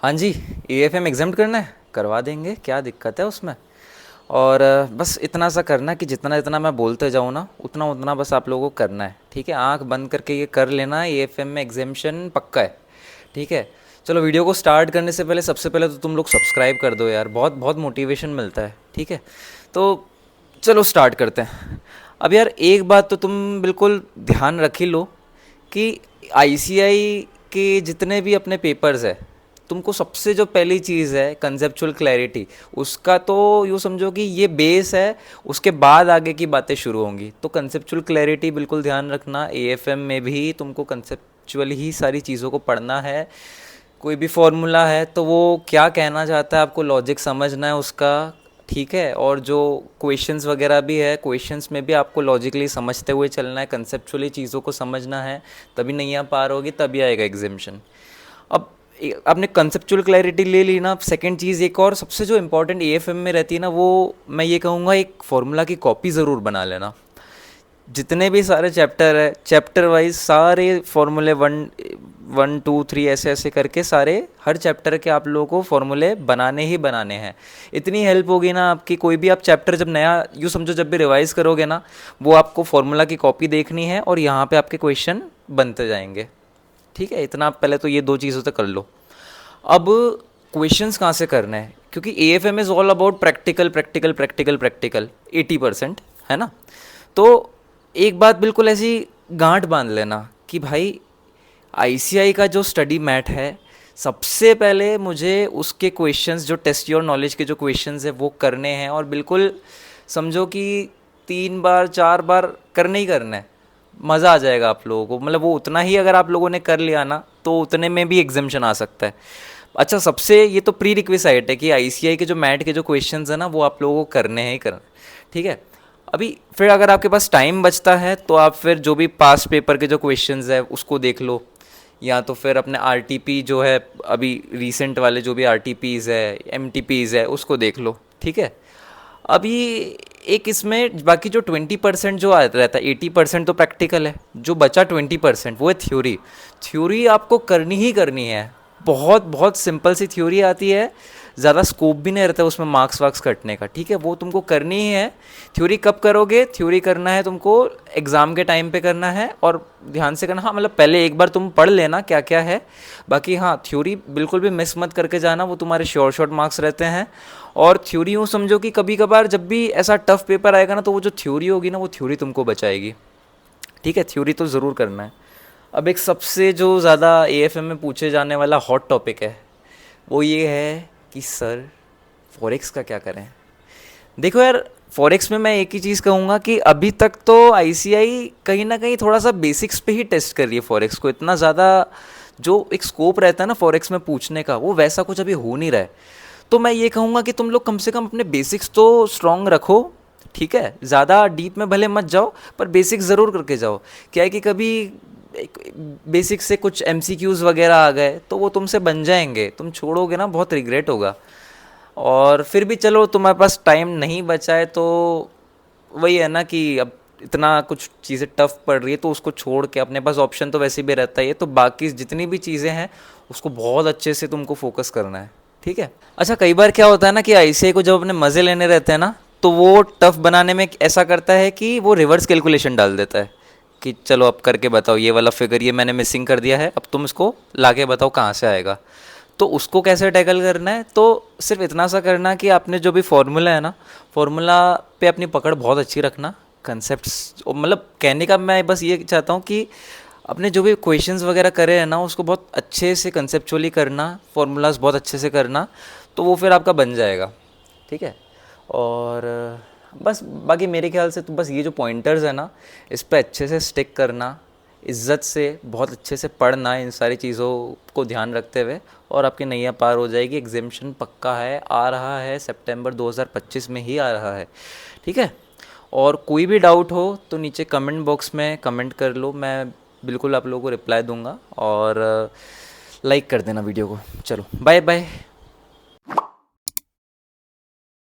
हाँ जी, AFM exempt करना है, करवा देंगे, क्या दिक्कत है उसमें। और बस इतना सा करना है कि जितना जितना मैं बोलते जाऊँ ना उतना उतना बस आप लोगों को करना है, ठीक है। आंख बंद करके ये कर लेना, एएफएम में एग्जामेशन पक्का है, ठीक है। चलो वीडियो को स्टार्ट करने से पहले सबसे पहले तो तुम लोग सब्सक्राइब कर दो यार, बहुत बहुत मोटिवेशन मिलता है, ठीक है। तो चलो स्टार्ट करते हैं। अब यार एक बात तो तुम बिल्कुल ध्यान रख ही लो कि आईसीआई के जितने भी अपने पेपर्स है, तुमको सबसे जो पहली चीज़ है कंसेप्चुअल क्लैरिटी, उसका तो यूँ समझो कि ये बेस है, उसके बाद आगे की बातें शुरू होंगी। तो कंसेप्चुअल क्लैरिटी बिल्कुल ध्यान रखना, एएफएम में भी तुमको कंसेप्चुअल ही सारी चीज़ों को पढ़ना है। कोई भी फॉर्मूला है तो वो क्या कहना चाहता है आपको लॉजिक समझना है उसका, ठीक है। और जो क्वेश्चंस वगैरह भी है, क्वेश्चंस में भी आपको लॉजिकली समझते हुए चलना है, कंसेप्चुअली चीज़ों को समझना है, तभी नैया पार होगी, तभी आएगा एग्जामेशन। अब आपने कंसेप्चुअल क्लैरिटी ले ली ना, सेकंड चीज़ एक और सबसे जो इम्पोर्टेंट एएफएम में रहती है ना, वो मैं ये कहूँगा एक फार्मूला की कॉपी ज़रूर बना लेना। जितने भी सारे चैप्टर है, चैप्टर वाइज सारे फॉर्मूले वन वन टू थ्री ऐसे ऐसे करके सारे हर चैप्टर के आप लोगों को फॉर्मूले बनाने ही बनाने हैं। इतनी हेल्प होगी ना आपकी, कोई भी आप चैप्टर जब नया यूँ समझो जब भी रिवाइज करोगे ना, वो आपको फॉर्मूला की कॉपी देखनी है और यहाँ पे आपके क्वेश्चन बनते जाएंगे, ठीक है। इतना आप पहले तो ये दो चीज़ों तक कर लो। अब क्वेश्चंस कहाँ से करना है, क्योंकि AFM is all about practical practical practical practical 80%, है ना। तो एक बात बिल्कुल ऐसी गांठ बांध लेना कि भाई आईसीआई का जो स्टडी मैट है, सबसे पहले मुझे उसके क्वेश्चंस जो टेस्ट योर नॉलेज के जो क्वेश्चंस है वो करने हैं, और बिल्कुल समझो कि 3 बार 4 बार करने ही करना है। मज़ा आ जाएगा आप लोगों को, मतलब वो उतना ही अगर आप लोगों ने कर लिया ना तो उतने में भी एग्जामेशन आ सकता है। अच्छा, सबसे ये तो प्री रिक्विसाइट है कि आईसीआई के जो मैट के जो क्वेश्चंस है ना वो आप लोगों को करने ही करने, ठीक है। अभी फिर अगर आपके पास टाइम बचता है तो आप फिर जो भी पास्ट पेपर के जो क्वेश्चंस है उसको देख लो, या तो फिर अपने आरटीपी जो है अभी रिसेंट वाले जो भी आरटीपीज़ है एमटीपीज़ है उसको देख लो, ठीक है। अभी एक इसमें बाकी जो 20% जो रहता है, 80% तो प्रैक्टिकल है, जो बचा 20% वो है थ्योरी। थ्योरी आपको करनी ही करनी है, बहुत बहुत सिंपल सी थ्योरी आती है, ज़्यादा स्कोप भी नहीं रहता है उसमें मार्क्स वार्क्स कटने का, ठीक है। वो तुमको करनी ही है। थ्योरी कब करोगे, थ्योरी करना है तुमको एग्ज़ाम के टाइम पे करना है, और ध्यान से करना। हाँ, मतलब पहले एक बार तुम पढ़ लेना क्या क्या है, बाकी हाँ थ्योरी बिल्कुल भी मिस मत करके जाना, वो तुम्हारे श्योर शॉर्ट मार्क्स रहते हैं। और थ्योरी यूँ समझो कि कभी कभार जब भी ऐसा टफ पेपर आएगा ना तो वो जो थ्योरी होगी ना वो थ्योरी तुमको बचाएगी, ठीक है। थ्योरी तो ज़रूर करना है। अब एक सबसे जो ज़्यादा एएफएम में पूछे जाने वाला हॉट टॉपिक है वो ये है कि सर फॉरेक्स का क्या करें। देखो यार, फॉरेक्स में मैं एक ही चीज़ कहूँगा कि अभी तक तो आईसीआई कहीं ना कहीं थोड़ा सा बेसिक्स पे ही टेस्ट कर रही है फॉरेक्स को। इतना ज़्यादा जो एक स्कोप रहता है ना फॉरेक्स में पूछने का, वो वैसा कुछ अभी हो नहीं रहा है। तो मैं ये कहूँगा कि तुम लोग कम से कम अपने बेसिक्स तो स्ट्रॉन्ग रखो, ठीक है। ज़्यादा डीप में भले मत जाओ पर बेसिक्स ज़रूर करके जाओ। क्या है कि कभी बेसिक से कुछ एमसीक्यूज़ वगैरह आ गए तो वो तुमसे बन जाएंगे, तुम छोड़ोगे ना बहुत रिग्रेट होगा। और फिर भी चलो तुम्हारे पास टाइम नहीं बचा है तो वही है ना कि अब इतना कुछ चीज़ें टफ पड़ रही है तो उसको छोड़ के अपने पास ऑप्शन तो वैसे भी रहता ही है, तो बाकी जितनी भी चीज़ें हैं उसको बहुत अच्छे से तुमको फोकस करना है, ठीक है। अच्छा, कई बार क्या होता है ना कि आईसीआई को जब अपने मज़े लेने रहते हैं ना तो वो टफ बनाने में ऐसा करता है कि वो रिवर्स कैलकुलेशन डाल देता है कि चलो अब करके बताओ, ये वाला फिगर ये मैंने मिसिंग कर दिया है, अब तुम इसको लाके बताओ कहाँ से आएगा। तो उसको कैसे टैकल करना है, तो सिर्फ इतना सा करना कि आपने जो भी फॉर्मूला है ना, फॉर्मूला पे अपनी पकड़ बहुत अच्छी रखना। कंसेप्ट्स मतलब कहने का मैं बस ये चाहता हूँ कि अपने जो भी क्वेश्चंस वगैरह करे हैं ना उसको बहुत अच्छे से कंसेप्चुअली करना, फॉर्मूलाज बहुत अच्छे से करना, तो वो फिर आपका बन जाएगा, ठीक है। और बस बाकी मेरे ख्याल से तो बस ये जो पॉइंटर्स है ना इस पे अच्छे से स्टिक करना, इज्जत से बहुत अच्छे से पढ़ना इन सारी चीज़ों को ध्यान रखते हुए, और आपकी नैया पार हो जाएगी। एग्जामिशन पक्का है, आ रहा है सितंबर 2025 में ही आ रहा है, ठीक है। और कोई भी डाउट हो तो नीचे कमेंट बॉक्स में कमेंट कर लो, मैं बिल्कुल आप लोगों को रिप्लाई दूंगा। और लाइक कर देना वीडियो को। चलो बाय बाय।